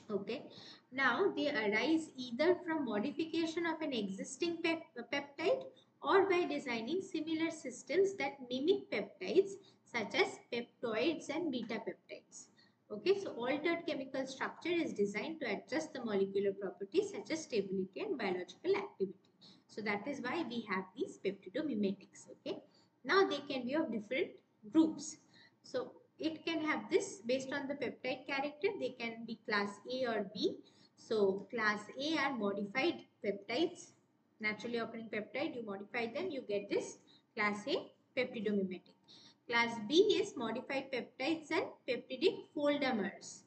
Okay. Now, they arise either from modification of an existing peptide or by designing similar systems that mimic peptides such as peptoids and beta peptides. Okay, so altered chemical structure is designed to adjust the molecular properties such as stability and biological activity. So that is why we have these peptidomimetics. Okay, now they can be of different groups. So it can have this based on the peptide character. They can be class A or B. So class A are modified peptides, naturally occurring peptide. You modify them, you get this class A peptidomimetic. Class B is modified peptides and peptidic foldamers.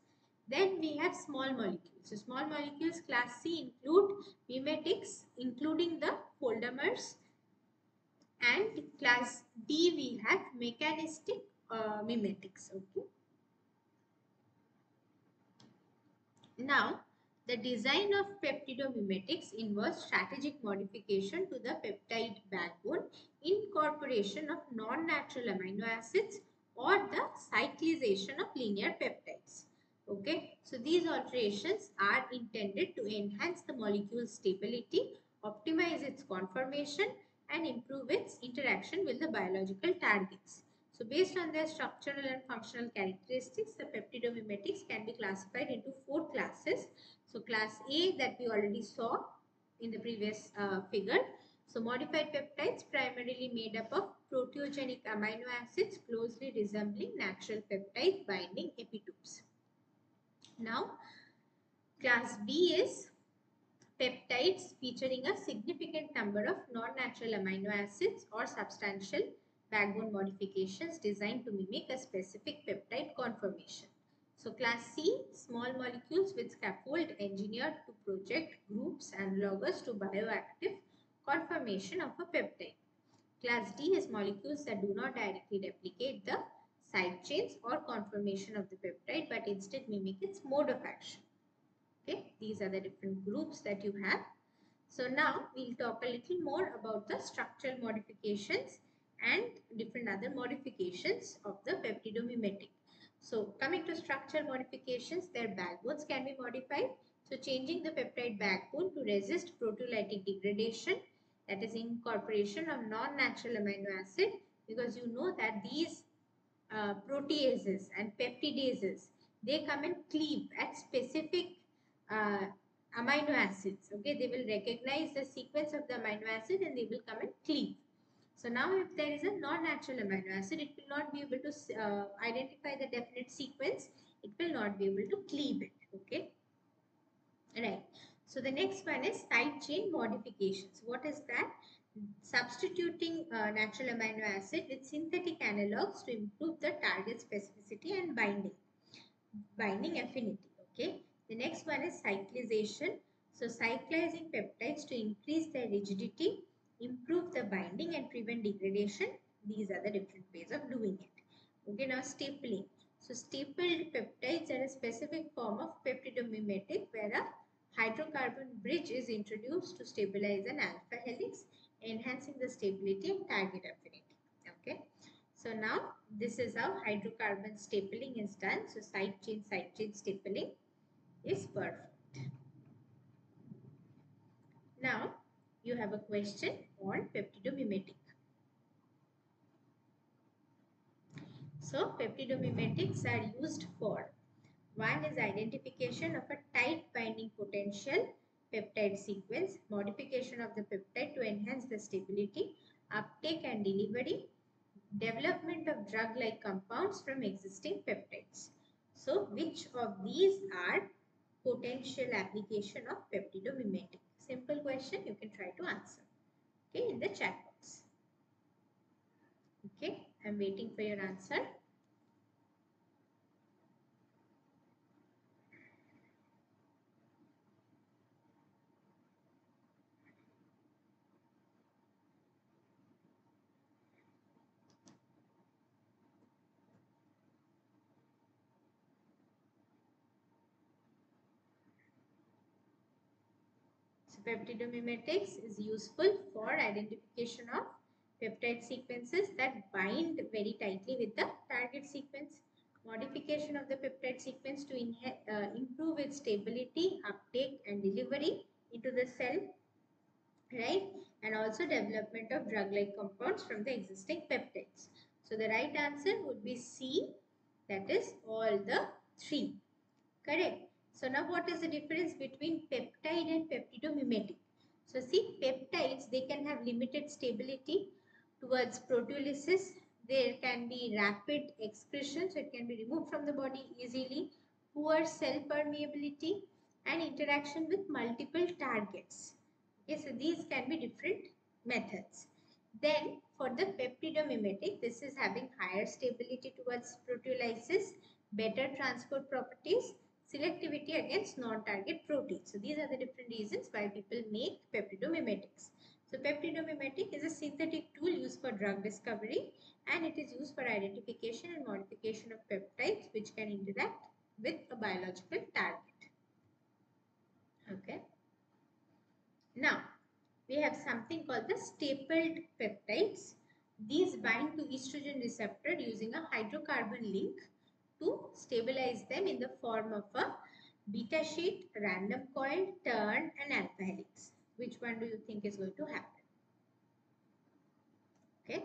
Then we have small molecules. So small molecules class C include mimetics, including the foldamers, and class D we have mechanistic mimetics. Okay. Now, the design of peptidomimetics involves strategic modification to the peptide backbone, incorporation of non-natural amino acids, or the cyclization of linear peptides. Okay, so these alterations are intended to enhance the molecule's stability, optimize its conformation, and improve its interaction with the biological targets. So based on their structural and functional characteristics, the peptidomimetics can be classified into 4 classes. So class A that we already saw in the previous figure. So modified peptides primarily made up of proteogenic amino acids closely resembling natural peptide binding epitopes. Now class B is peptides featuring a significant number of non-natural amino acids or substantial backbone modifications designed to mimic a specific peptide conformation. So class C, small molecules with scaffold engineered to project groups analogous to bioactive conformation of a peptide. Class D is molecules that do not directly replicate the side chains or conformation of the peptide but instead mimic its mode of action. Okay, these are the different groups that you have. So now we'll talk a little more about the structural modifications and different other modifications of the peptidomimetic. So coming to structural modifications, their backbones can be modified. So changing the peptide backbone to resist proteolytic degradation, that is incorporation of non-natural amino acid, because you know that these proteases and peptidases, they come and cleave at specific uh, amino acids. Okay, they will recognize the sequence of the amino acid and they will come and cleave. So now if there is a non-natural amino acid, it will not be able to identify the definite sequence. It will not be able to cleave it. Okay, right. So the next one is side chain modifications. What is that? Substituting natural amino acid with synthetic analogs to improve the target specificity and binding affinity. Okay. The next one is cyclization. So cyclizing peptides to increase their rigidity, improve the binding and prevent degradation. These are the different ways of doing it. Okay. Now stapling. So stapled peptides are a specific form of peptidomimetic where a hydrocarbon bridge is introduced to stabilize an alpha helix, enhancing the stability and target affinity. Okay. So now this is how hydrocarbon stapling is done. So side chain stapling is perfect. Now you have a question on peptidomimetic. So peptidomimetics are used for, one is identification of a tight binding potential peptide sequence, modification of the peptide to enhance the stability, uptake and delivery, development of drug-like compounds from existing peptides. So, which of these are potential application of peptidomimetic? Simple question, you can try to answer. Okay, in the chat box. Okay, I'm waiting for your answer. So peptidomimetics is useful for identification of peptide sequences that bind very tightly with the target sequence, modification of the peptide sequence to improve its stability, uptake and delivery into the cell, right? And also development of drug-like compounds from the existing peptides. So the right answer would be C, that is all the three. Correct. So now what is the difference between peptide and peptidomimetic? So see, peptides, they can have limited stability towards proteolysis. There can be rapid excretion, so it can be removed from the body easily, poor cell permeability and interaction with multiple targets. Okay, so these can be different methods. Then for the peptidomimetic, this is having higher stability towards proteolysis, better transport properties, selectivity against non-target proteins. So these are the different reasons why people make peptidomimetics. So peptidomimetic is a synthetic tool used for drug discovery and it is used for identification and modification of peptides which can interact with a biological target. Okay. Now, we have something called the stapled peptides. These bind to estrogen receptor using a hydrocarbon link to stabilize them in the form of a beta sheet, random coil, turn and alpha helix. Which one do you think is going to happen? Okay.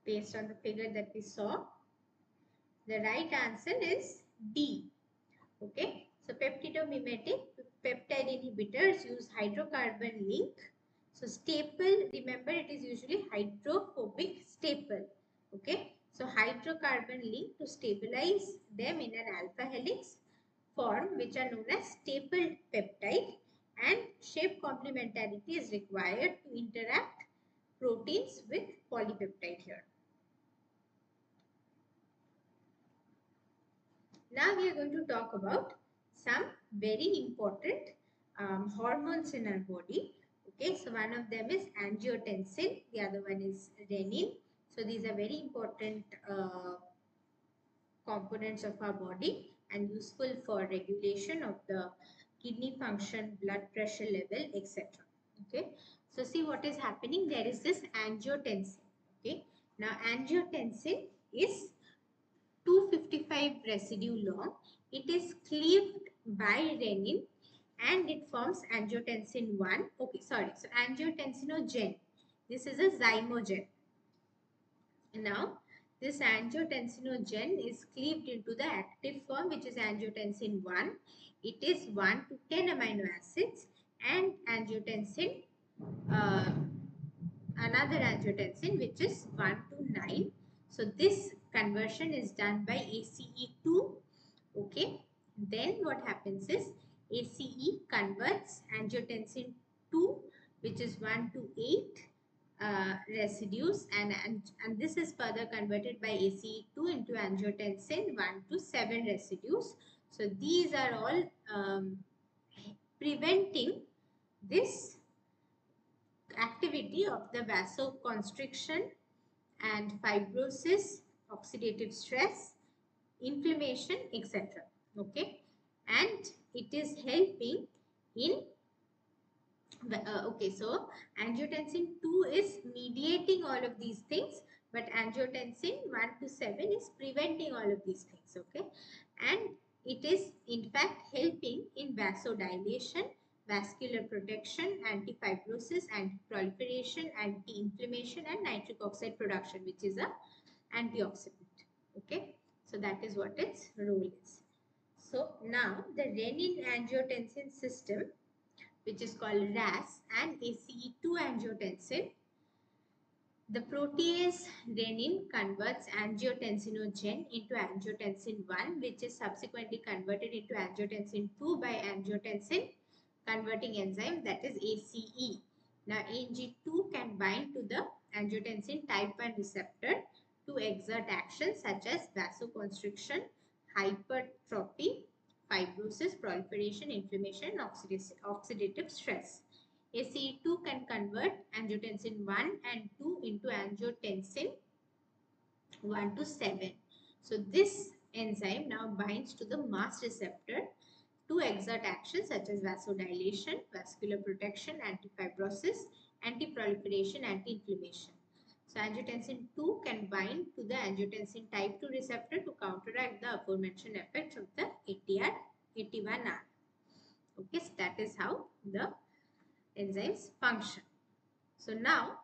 Based on the figure that we saw, the right answer is D. Okay. So peptidomimetic peptide inhibitors use hydrocarbon link. So staple, remember it is usually hydrophobic staple. Okay. So hydrocarbon link to stabilize them in an alpha helix form which are known as stapled peptide, and shape complementarity is required to interact proteins with polypeptide here. Now we are going to talk about some very important hormones in our body. Okay, so one of them is angiotensin, the other one is renin. So these are very important components of our body. and useful for regulation of the kidney function, blood pressure level, etc. Okay. So see what is happening. There is this angiotensin. Okay. Now angiotensin is 255 residue long. It is cleaved by renin and it forms angiotensin 1. Okay, sorry. So angiotensinogen. This is a zymogen. Now, this angiotensinogen is cleaved into the active form, which is angiotensin 1. It is 1 to 10 amino acids, and angiotensin, another angiotensin, which is 1 to 9. So, this conversion is done by ACE2. Okay. Then what happens is ACE converts angiotensin 2, which is 1 to 8 residues, and this is further converted by ACE2 into angiotensin 1 to 7 residues. So these are all preventing this activity of the vasoconstriction and fibrosis, oxidative stress, inflammation, etc. Okay, and it is helping in okay, so angiotensin 2 is mediating all of these things, but angiotensin 1 to 7 is preventing all of these things. Okay, and it is in fact helping in vasodilation, vascular protection, anti-fibrosis, anti-proliferation, anti-inflammation, and nitric oxide production, which is a antioxidant. Okay, so that is what its role is. So now the renin angiotensin system, which is called RAS, and ACE2 angiotensin. The protease renin converts angiotensinogen into angiotensin 1, which is subsequently converted into angiotensin 2 by angiotensin converting enzyme, that is ACE. Now Ang2 can bind to the angiotensin type 1 receptor to exert action such as vasoconstriction, hypertrophy, fibrosis, proliferation, inflammation, and oxidative stress. ACE2 can convert angiotensin 1 and 2 into angiotensin 1 to 7. So this enzyme now binds to the MAS receptor to exert action such as vasodilation, vascular protection, anti-fibrosis, anti-proliferation, anti-inflammation. So angiotensin 2 can bind to the angiotensin type 2 receptor to counteract the aforementioned effects of the AT1R. Okay, so that is how the enzymes function. So now,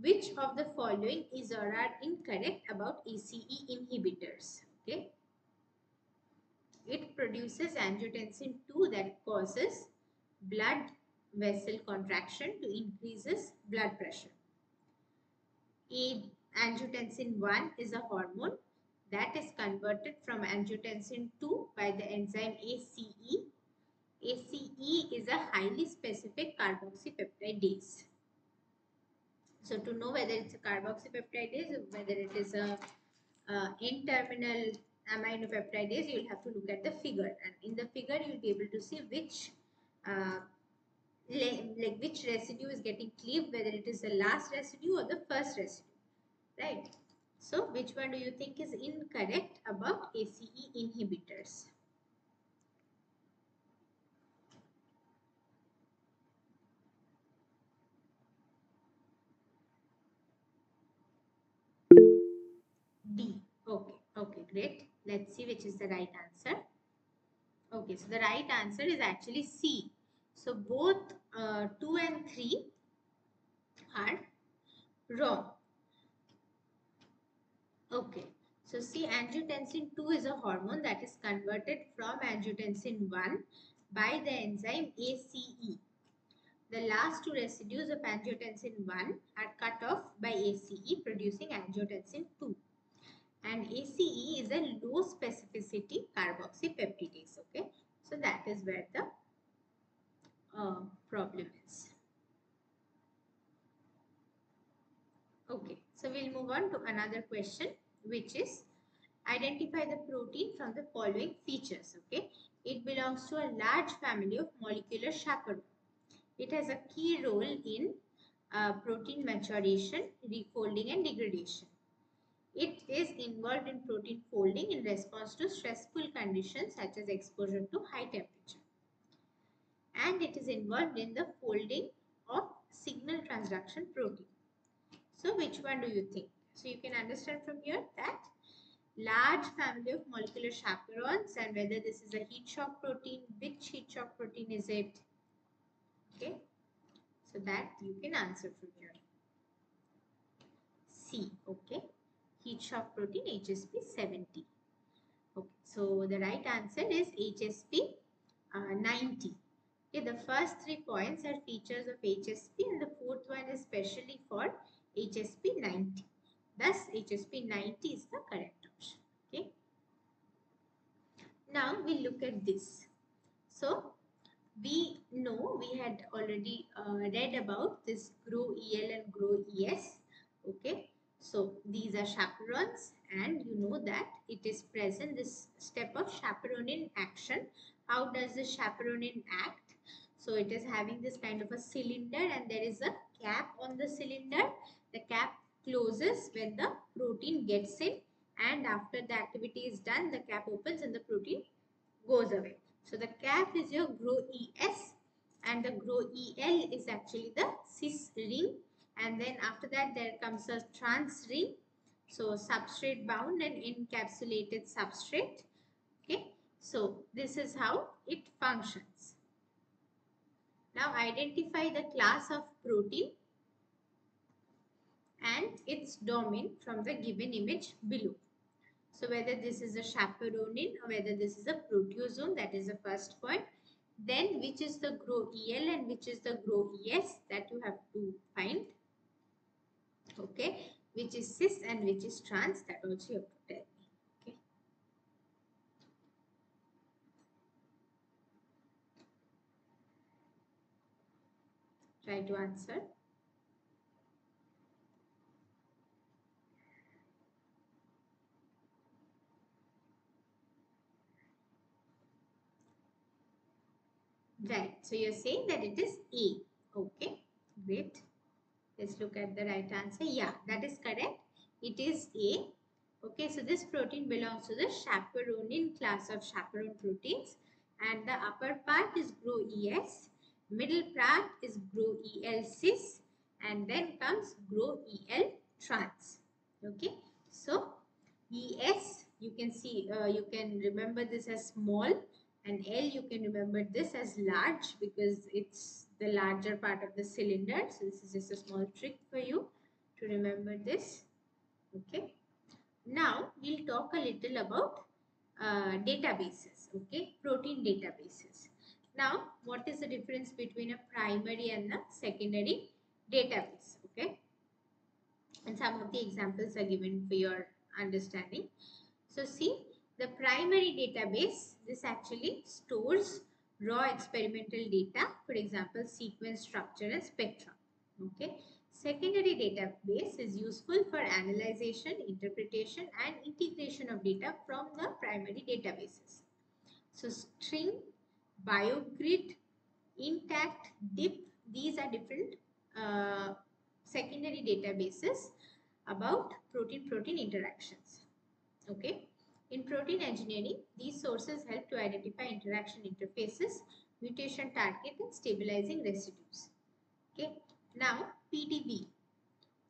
which of the following is or are incorrect about ACE inhibitors? Okay, it produces angiotensin 2 that causes blood vessel contraction to increases blood pressure. Angiotensin 1 is a hormone that is converted from angiotensin 2 by the enzyme ACE. ACE is a highly specific carboxypeptidase. So to know whether it's a carboxypeptidase or whether it is a N-terminal aminopeptidase, you'll have to look at the figure, and in the figure you'll be able to see which which residue is getting cleaved, whether it is the last residue or the first residue, right? So which one do you think is incorrect about ACE inhibitors? D. Okay, great. Let's see which is the right answer. Okay, so the right answer is actually C. So both 2 and 3 are wrong. Okay, so see, angiotensin 2 is a hormone that is converted from angiotensin 1 by the enzyme ACE. The last two residues of angiotensin 1 are cut off by ACE, producing angiotensin 2. And ACE is a low specificity carboxypeptidase. Okay, so that is where the problem is. Okay, so we'll move on to another question, which is identify the protein from the following features. Okay, it belongs to a large family of molecular chaperones. It has a key role in protein maturation, refolding, and degradation. It is involved in protein folding in response to stressful conditions such as exposure to high temperature. And it is involved in the folding of signal transduction protein. So which one do you think? So you can understand from here that large family of molecular chaperones, and whether this is a heat shock protein, which heat shock protein is it? Okay, so that you can answer from here. C, okay, heat shock protein HSP70. Okay, so the right answer is HSP90. Okay, the first 3 points are features of HSP, and the fourth one is specially for HSP90. Thus, HSP90 is the correct option. Okay. Now we look at this. So we know we had already read about this GroEL and GroES. Okay. So these are chaperones, and you know that it is present this step of chaperonin action. How does the chaperonin act? So it is having this kind of a cylinder, and there is a cap on the cylinder. The cap closes when the protein gets in, and after the activity is done, the cap opens and the protein goes away. So the cap is your GroES, and the GroEL is actually the cis ring, and then after that there comes a trans ring. So substrate bound and encapsulated substrate. Okay, so this is how it functions. Now identify the class of protein and its domain from the given image below. So whether this is a chaperonin or whether this is a proteasome, that is the first point. Then which is the GroEL and which is the GroES, that you have to find. Okay, which is cis and which is trans, that also you have to tell me. Okay. Try to answer. Right, so you're saying that it is A. Okay, great. Let's look at the right answer. Yeah, that is correct. It is A. Okay, so this protein belongs to the chaperonin class of chaperone proteins, and the upper part is GroES, middle part is GroEL cis, and then comes GroEL trans. Okay, so ES, you can see, you can remember this as small, and L you can remember this as large because it's the larger part of the cylinder. So this is just a small trick for you to remember this. Okay. Now we'll talk a little about databases. Okay, protein databases. Now, what is the difference between a primary and a secondary database? Okay, and some of the examples are given for your understanding. So see, the primary database, this actually stores raw experimental data, for example, sequence structure and spectrum. Okay. Secondary database is useful for analyzation, interpretation and integration of data from the primary databases. So string, biogrid, intact, dip, these are different secondary databases about protein-protein interactions. Okay. In protein engineering, these sources help to identify interaction interfaces, mutation target and stabilizing residues. Okay. Now, PDB.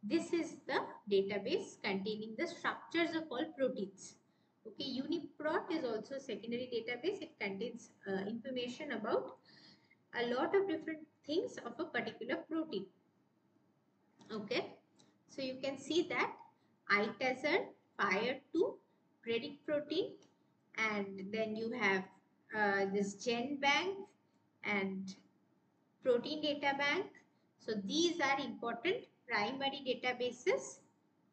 This is the database containing the structures of all proteins. Okay. UniProt is also a secondary database. It contains information about a lot of different things of a particular protein. Okay. So you can see that iTazard, Fire2, predict protein, and then you have this GenBank and protein data bank. So these are important primary databases.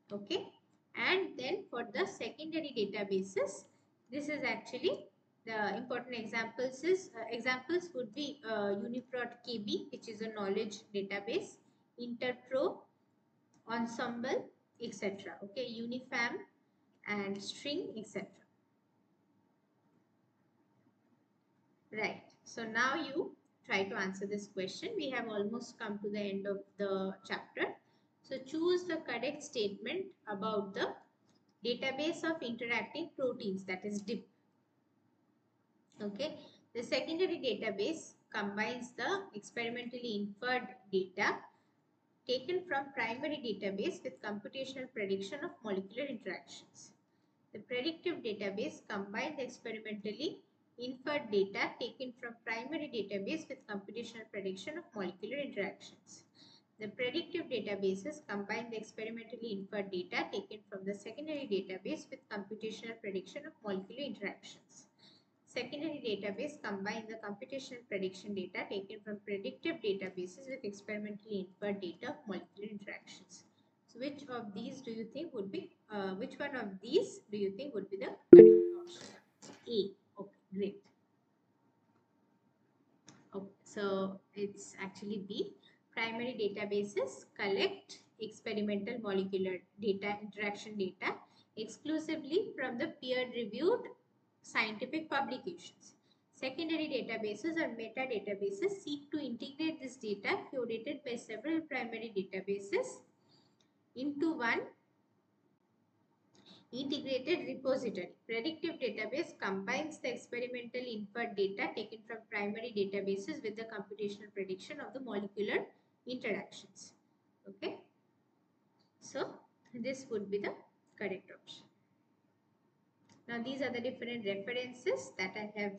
Okay, and then for the secondary databases, this is actually the important examples would be UniProt KB, which is a knowledge database, Interpro, Ensemble, etc. Okay, Unifam and String, etc. Right. So now you try to answer this question. We have almost come to the end of the chapter. So choose the correct statement about the database of interacting proteins, that is DIP. Okay. The secondary database combines the experimentally inferred data taken from primary database with computational prediction of molecular interactions. The predictive database combines the experimentally inferred data taken from primary database with computational prediction of molecular interactions. The predictive databases combine the experimentally inferred data taken from the secondary database with computational prediction of molecular interactions. Secondary database combine the computational prediction data taken from predictive databases with experimentally inferred data of molecular interactions. So which of these do you think would be, which one of these do you think would be the correct option? A. Okay, great. Okay, so it's actually B. Primary databases collect experimental molecular data, interaction data exclusively from the peer-reviewed scientific publications. Secondary databases or meta-databases seek to integrate this data curated by several primary databases into one integrated repository. Predictive database combines the experimentally inferred data taken from primary databases with the computational prediction of the molecular interactions. Okay. So this would be the correct option. Now these are the different references that I have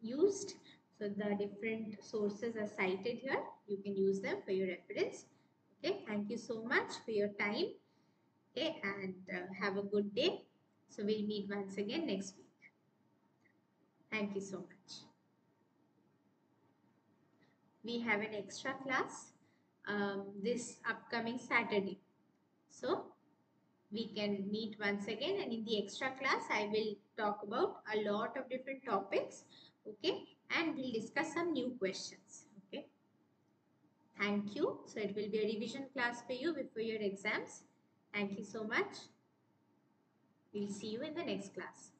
used. So the different sources are cited here. You can use them for your reference. Okay. Thank you so much for your time. Okay, and have a good day. So we'll meet once again next week. Thank you so much. We have an extra class this upcoming Saturday. So we can meet once again, and in the extra class I will talk about a lot of different topics. Okay, and we'll discuss some new questions. Okay. Thank you. So it will be a revision class for you before your exams. Thank you so much. We'll see you in the next class.